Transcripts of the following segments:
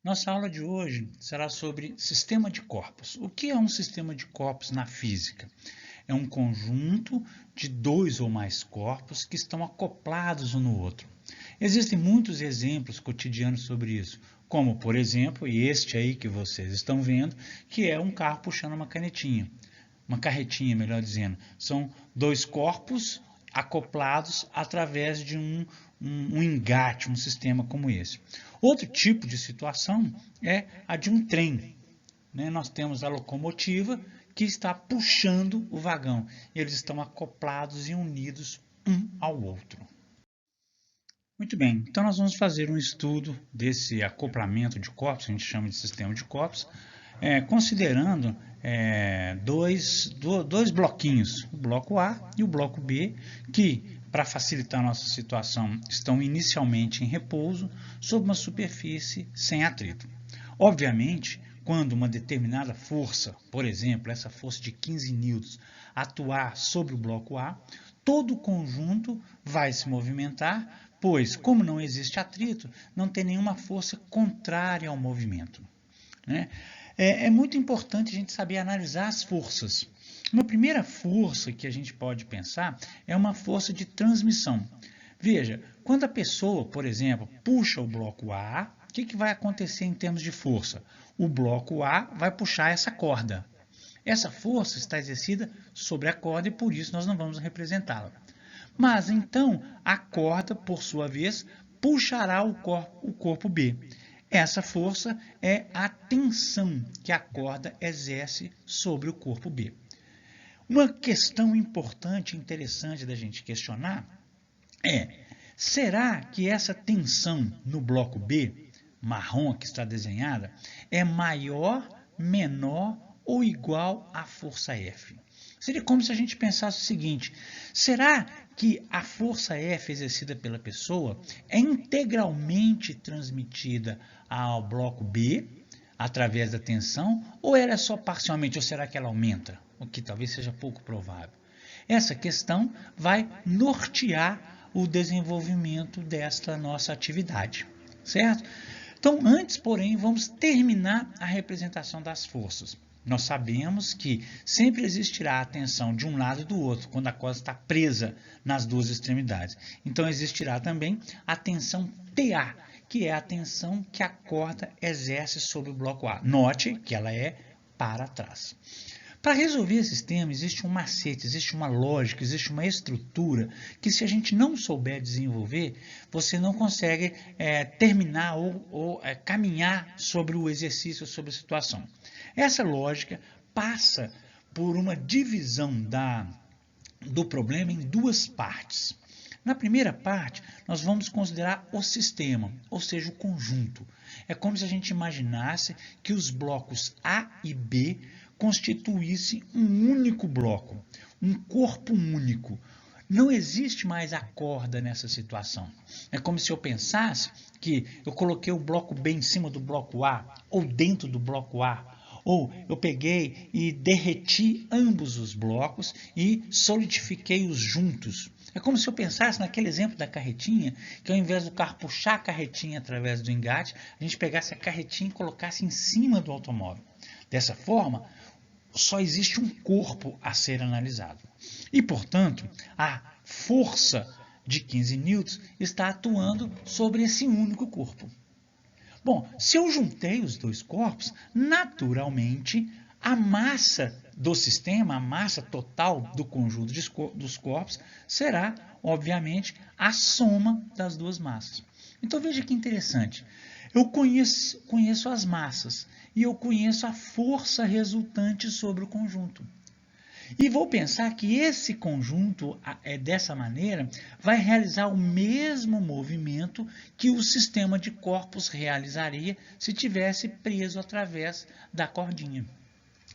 Nossa aula de hoje será sobre sistema de corpos. O que é um sistema de corpos na física? É um conjunto de dois ou mais corpos que estão acoplados um no outro. Existem muitos exemplos cotidianos sobre isso, como, por exemplo, este aí que vocês estão vendo, que é um carro puxando uma carretinha, melhor dizendo. São dois corpos acoplados através de um engate, um sistema como esse. Outro tipo de situação é a de um trem. Nós temos a locomotiva que está puxando o vagão. Eles estão acoplados e unidos um ao outro. Muito bem, então nós vamos fazer um estudo desse acoplamento de corpos, a gente chama de sistema de corpos, considerando dois bloquinhos, o bloco A e o bloco B, que, para facilitar a nossa situação, estão inicialmente em repouso sobre uma superfície sem atrito. Obviamente, quando uma determinada força, por exemplo, essa força de 15 newtons, atuar sobre o bloco A, todo o conjunto vai se movimentar, pois, como não existe atrito, não tem nenhuma força contrária ao movimento. É muito importante a gente saber analisar as forças. Uma primeira força que a gente pode pensar é uma força de transmissão. Veja, quando a pessoa, por exemplo, puxa o bloco A, o que vai acontecer em termos de força? O bloco A vai puxar essa corda. Essa força está exercida sobre a corda e por isso nós não vamos representá-la. Mas então a corda, por sua vez, puxará o corpo B. Essa força é a tensão que a corda exerce sobre o corpo B. Uma questão importante e interessante da gente questionar é: será que essa tensão no bloco B, marrom que está desenhada, é maior, menor ou igual à força F? Seria como se a gente pensasse o seguinte: será que a força F exercida pela pessoa é integralmente transmitida ao bloco B através da tensão, ou ela é só parcialmente, ou será que ela aumenta? O que talvez seja pouco provável. Essa questão vai nortear o desenvolvimento desta nossa atividade, certo? Então, antes, porém, vamos terminar a representação das forças. Nós sabemos que sempre existirá a tensão de um lado e do outro, quando a corda está presa nas duas extremidades. Então, existirá também a tensão TA, que é a tensão que a corda exerce sobre o bloco A. Note que ela é para trás. Para resolver esse sistema, existe um macete, existe uma lógica, existe uma estrutura que, se a gente não souber desenvolver, você não consegue terminar ou caminhar sobre o exercício, sobre a situação. Essa lógica passa por uma divisão do problema em duas partes. Na primeira parte, nós vamos considerar o sistema, ou seja, o conjunto. É como se a gente imaginasse que os blocos A e B constituíssem um único bloco, um corpo único. Não existe mais a corda nessa situação. É como se eu pensasse que eu coloquei o bloco B em cima do bloco A, ou dentro do bloco A, ou eu peguei e derreti ambos os blocos e solidifiquei-os juntos. É como se eu pensasse naquele exemplo da carretinha, que ao invés do carro puxar a carretinha através do engate, a gente pegasse a carretinha e colocasse em cima do automóvel. Dessa forma, só existe um corpo a ser analisado. E, portanto, a força de 15 newtons está atuando sobre esse único corpo. Bom, se eu juntei os dois corpos, naturalmente a massa do sistema, a massa total do conjunto dos corpos, será, obviamente, a soma das duas massas. Então veja que interessante. Eu conheço as massas e eu conheço a força resultante sobre o conjunto. E vou pensar que esse conjunto, dessa maneira, vai realizar o mesmo movimento que o sistema de corpos realizaria se tivesse preso através da cordinha.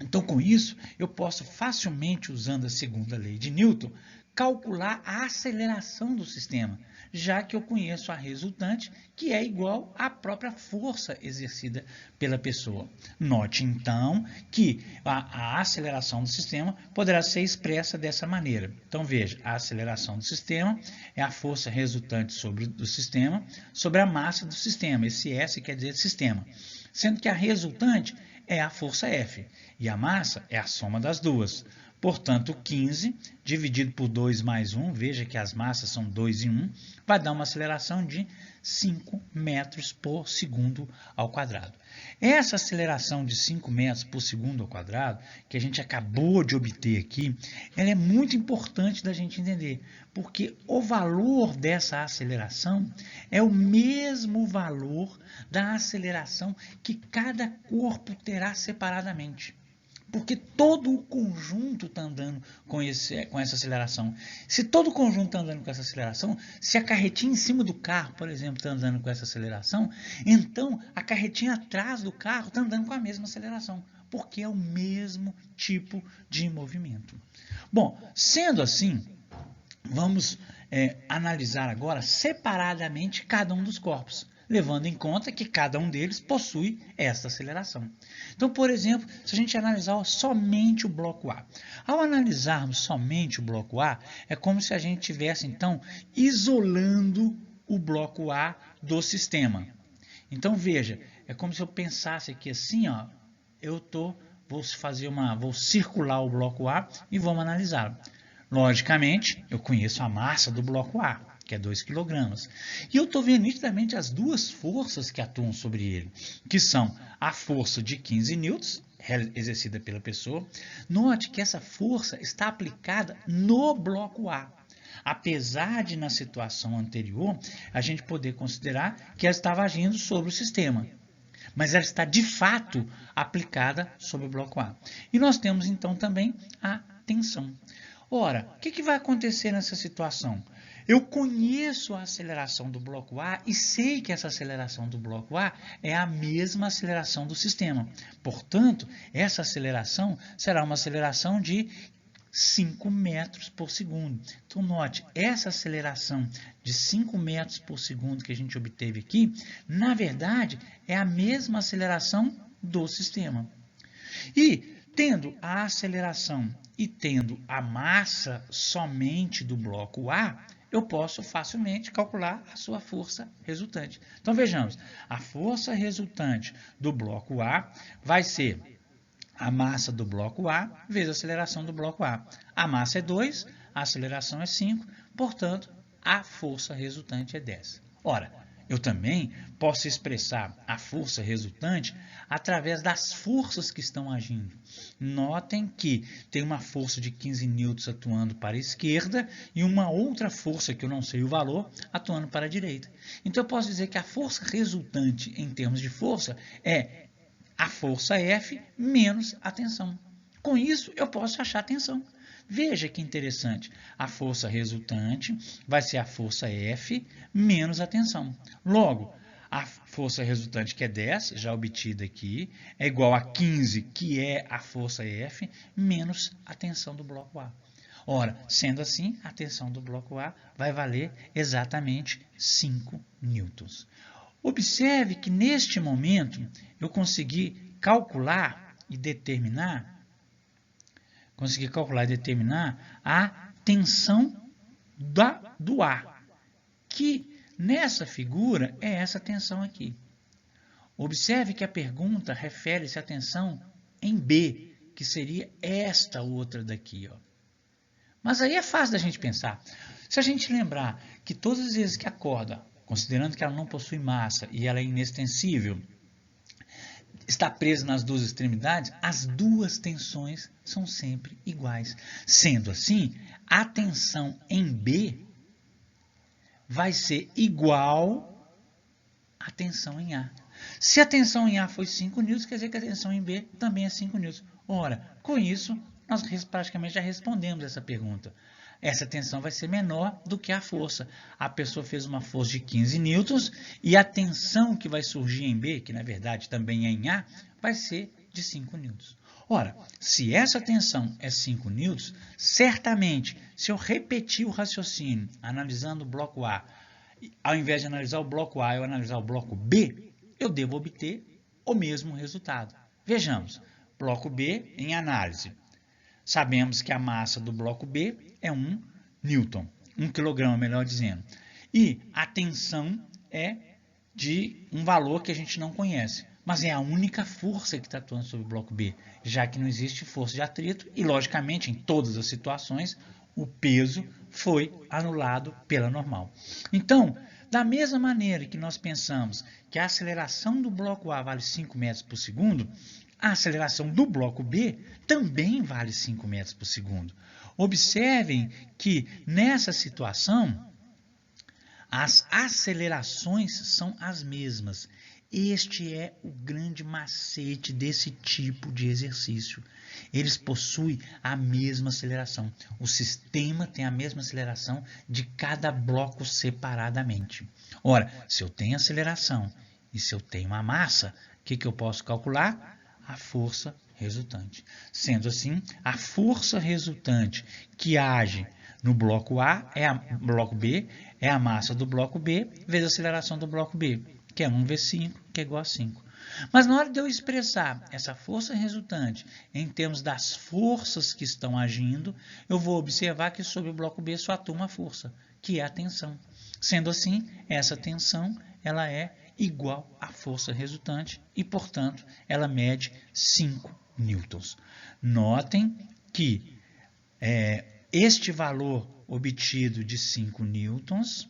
Então, com isso, eu posso facilmente, usando a segunda lei de Newton, calcular a aceleração do sistema. já que eu conheço a resultante, que é igual à própria força exercida pela pessoa. Note, então, que a aceleração do sistema poderá ser expressa dessa maneira. Então, veja, a aceleração do sistema é a força resultante do sistema sobre a massa do sistema. Esse S quer dizer sistema. Sendo que a resultante é a força F e a massa é a soma das duas. Portanto, 15 dividido por 2 mais 1, veja que as massas são 2 e 1, vai dar uma aceleração de 5 metros por segundo ao quadrado. Essa aceleração de 5 metros por segundo ao quadrado, que a gente acabou de obter aqui, ela é muito importante da gente entender, porque o valor dessa aceleração é o mesmo valor da aceleração que cada corpo terá separadamente. Porque todo o conjunto está andando com essa aceleração. Se todo o conjunto está andando com essa aceleração, se a carretinha em cima do carro, por exemplo, está andando com essa aceleração, então a carretinha atrás do carro está andando com a mesma aceleração, porque é o mesmo tipo de movimento. Bom, sendo assim, vamos analisar agora separadamente cada um dos corpos, levando em conta que cada um deles possui essa aceleração. Então, por exemplo, se a gente analisar somente o bloco A. Ao analisarmos somente o bloco A, é como se a gente estivesse, então, isolando o bloco A do sistema. Então, veja, é como se eu pensasse aqui assim, ó, vou circular o bloco A e vamos analisá-lo. Logicamente, eu conheço a massa do bloco A, que é 2 kg. E eu estou vendo nitidamente as duas forças que atuam sobre ele, que são a força de 15 newtons, exercida pela pessoa. Note que essa força está aplicada no bloco A. Apesar de, na situação anterior, a gente poder considerar que ela estava agindo sobre o sistema. Mas ela está, de fato, aplicada sobre o bloco A. E nós temos, então, também a tensão. Ora, o que vai acontecer nessa situação? Eu conheço a aceleração do bloco A e sei que essa aceleração do bloco A é a mesma aceleração do sistema. Portanto, essa aceleração será uma aceleração de 5 metros por segundo. Então, note, essa aceleração de 5 metros por segundo que a gente obteve aqui, na verdade, é a mesma aceleração do sistema. E, tendo a aceleração e tendo a massa somente do bloco A, eu posso facilmente calcular a sua força resultante. Então, vejamos, a força resultante do bloco A vai ser a massa do bloco A vezes a aceleração do bloco A. A massa é 2, a aceleração é 5, portanto, a força resultante é 10. Ora, eu também posso expressar a força resultante através das forças que estão agindo. Notem que tem uma força de 15 newtons atuando para a esquerda e uma outra força, que eu não sei o valor, atuando para a direita. Então, eu posso dizer que a força resultante em termos de força é a força F menos a tensão. Com isso, eu posso achar a tensão. Veja que interessante, a força resultante vai ser a força F menos a tensão. Logo, a força resultante, que é 10, já obtida aqui, é igual a 15, que é a força F, menos a tensão do bloco A. Ora, sendo assim, a tensão do bloco A vai valer exatamente 5 newtons. Observe que neste momento eu consegui calcular e determinar a tensão do ar, que nessa figura é essa tensão aqui. Observe que a pergunta refere-se à tensão em B, que seria esta outra daqui, ó. Mas aí é fácil da gente pensar. Se a gente lembrar que todas as vezes que a corda, considerando que ela não possui massa e ela é inextensível, está presa nas duas extremidades, as duas tensões são sempre iguais. Sendo assim, a tensão em B vai ser igual à tensão em A. Se a tensão em A foi 5 newtons, quer dizer que a tensão em B também é 5 newtons. Ora, com isso, nós praticamente já respondemos essa pergunta. Essa tensão vai ser menor do que a força. A pessoa fez uma força de 15 newtons e a tensão que vai surgir em B, que na verdade também é em A, vai ser de 5 newtons. Ora, se essa tensão é 5 newtons, certamente, se eu repetir o raciocínio, analisando o bloco A, ao invés de analisar o bloco A e analisar o bloco B, eu devo obter o mesmo resultado. Vejamos, bloco B em análise. Sabemos que a massa do bloco B é 1 newton, 1 quilograma, melhor dizendo. E a tensão é de um valor que a gente não conhece, mas é a única força que está atuando sobre o bloco B, já que não existe força de atrito e, logicamente, em todas as situações, o peso foi anulado pela normal. Então, da mesma maneira que nós pensamos que a aceleração do bloco A vale 5 metros por segundo, a aceleração do bloco B também vale 5 metros por segundo. Observem que nessa situação, as acelerações são as mesmas. Este é o grande macete desse tipo de exercício. Eles possuem a mesma aceleração. O sistema tem a mesma aceleração de cada bloco separadamente. Ora, se eu tenho aceleração e se eu tenho uma massa, o que eu posso calcular? A força resultante. Sendo assim, a força resultante que age no bloco A, bloco B, é a massa do bloco B vezes a aceleração do bloco B, que é 1 vezes 5, que é igual a 5. Mas na hora de eu expressar essa força resultante em termos das forças que estão agindo, eu vou observar que sobre o bloco B só atua uma força, que é a tensão. Sendo assim, essa tensão ela é igual à força resultante e, portanto, ela mede 5 newtons. Notem que este valor obtido de 5 newtons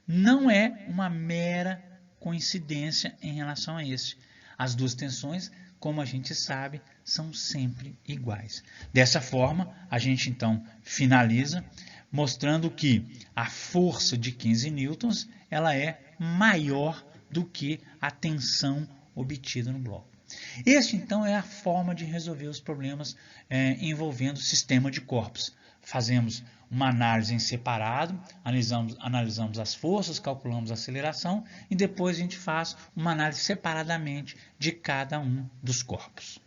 não é uma mera coincidência em relação a esse. As duas tensões, como a gente sabe, são sempre iguais. Dessa forma, a gente então finaliza mostrando que a força de 15 newtons ela é maior do que a tensão obtida no bloco. Este, então, é a forma de resolver os problemas envolvendo o sistema de corpos. Fazemos uma análise em separado, analisamos as forças, calculamos a aceleração e depois a gente faz uma análise separadamente de cada um dos corpos.